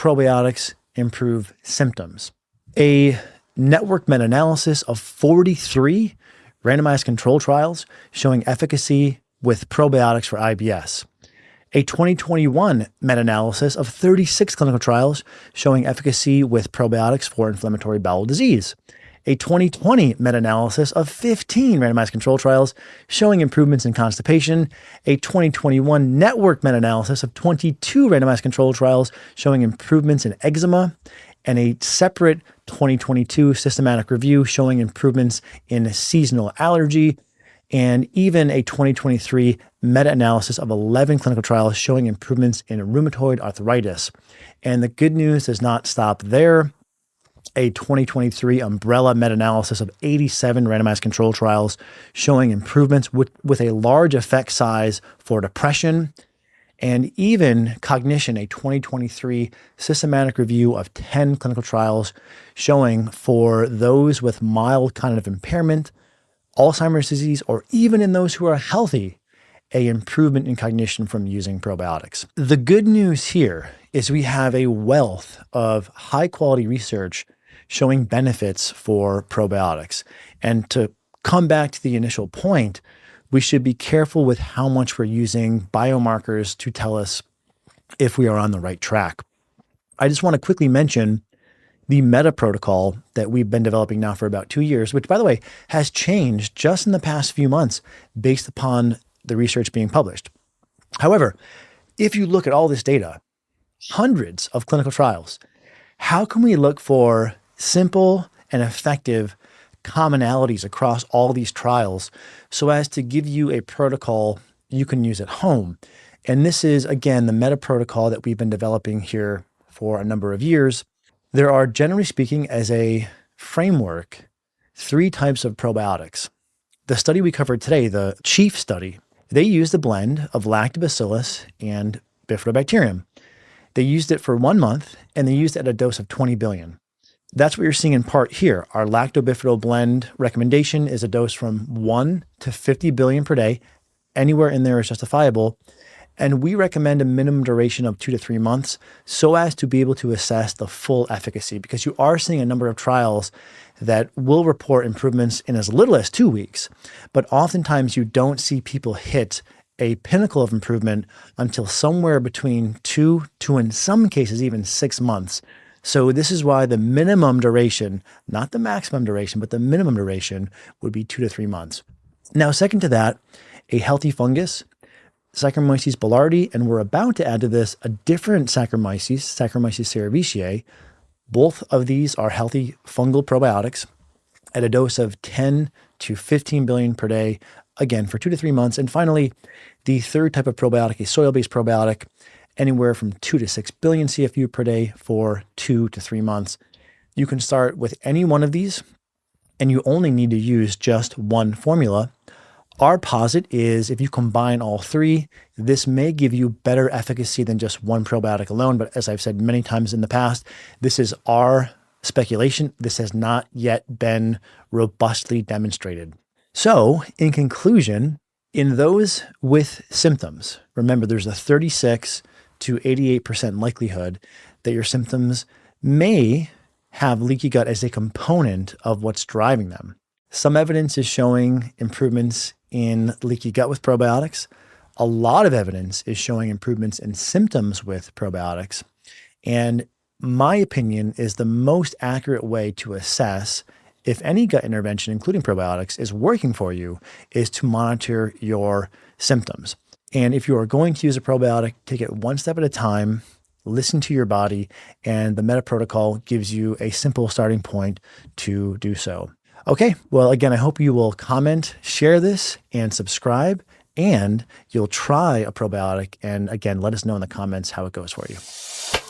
probiotics improve symptoms? A network meta-analysis of 43 randomized control trials showing efficacy with probiotics for IBS. A 2021 meta-analysis of 36 clinical trials showing efficacy with probiotics for inflammatory bowel disease. A 2020 meta-analysis of 15 randomized control trials showing improvements in constipation. A 2021 network meta-analysis of 22 randomized control trials showing improvements in eczema. And a separate 2022 systematic review showing improvements in seasonal allergy, and even a 2023 meta-analysis of 11 clinical trials showing improvements in rheumatoid arthritis. And the good news does not stop there. A 2023 umbrella meta-analysis of 87 randomized control trials showing improvements with a large effect size for depression, and even cognition, a 2023 systematic review of 10 clinical trials showing for those with mild cognitive impairment, Alzheimer's disease, or even in those who are healthy, an improvement in cognition from using probiotics. The good news here is we have a wealth of high quality research showing benefits for probiotics. And to come back to the initial point, we should be careful with how much we're using biomarkers to tell us if we are on the right track. I just want to quickly mention the meta protocol that we've been developing now for about 2 years, which, by the way, has changed just in the past few months based upon the research being published. However, if you look at all this data, hundreds of clinical trials, how can we look for simple and effective commonalities across all these trials so as to give you a protocol you can use at home? And this is, again, the meta protocol that we've been developing here for a number of years. There are, generally speaking, as a framework, 3 types of probiotics. The study we covered today, the CHIEF study, they used a blend of lactobacillus and bifidobacterium. They used it for 1 month, and they used it at a dose of 20 billion. That's what you're seeing in part here. Our lactobifido blend recommendation is a dose from 1 to 50 billion per day. Anywhere in there is justifiable. And we recommend a minimum duration of 2 to 3 months so as to be able to assess the full efficacy, because you are seeing a number of trials that will report improvements in as little as 2 weeks. But oftentimes you don't see people hit a pinnacle of improvement until somewhere between 2 to, in some cases, even 6 months. So this is why the minimum duration, not the maximum duration, but the minimum duration would be 2 to 3 months. Now, second to that, a healthy fungus, Saccharomyces boulardii, and we're about to add to this a different Saccharomyces, Saccharomyces cerevisiae. Both of these are healthy fungal probiotics at a dose of 10 to 15 billion per day, again, for 2 to 3 months. And finally, the third type of probiotic, a soil-based probiotic, anywhere from 2 to 6 billion CFU per day for 2 to 3 months. You can start with any one of these, and you only need to use just one formula. Our posit is if you combine all 3, this may give you better efficacy than just one probiotic alone. But as I've said many times in the past, this is our speculation. This has not yet been robustly demonstrated. So in conclusion, in those with symptoms, remember there's a 36 to 88% likelihood that your symptoms may have leaky gut as a component of what's driving them. Some evidence is showing improvements in leaky gut with probiotics. A lot of evidence is showing improvements in symptoms with probiotics. And my opinion is the most accurate way to assess if any gut intervention, including probiotics, is working for you is to monitor your symptoms. And if you are going to use a probiotic, take it one step at a time, listen to your body, and the meta protocol gives you a simple starting point to do so. Okay, well, again, I hope you will comment, share this, and subscribe, and you'll try a probiotic. And again, let us know in the comments how it goes for you.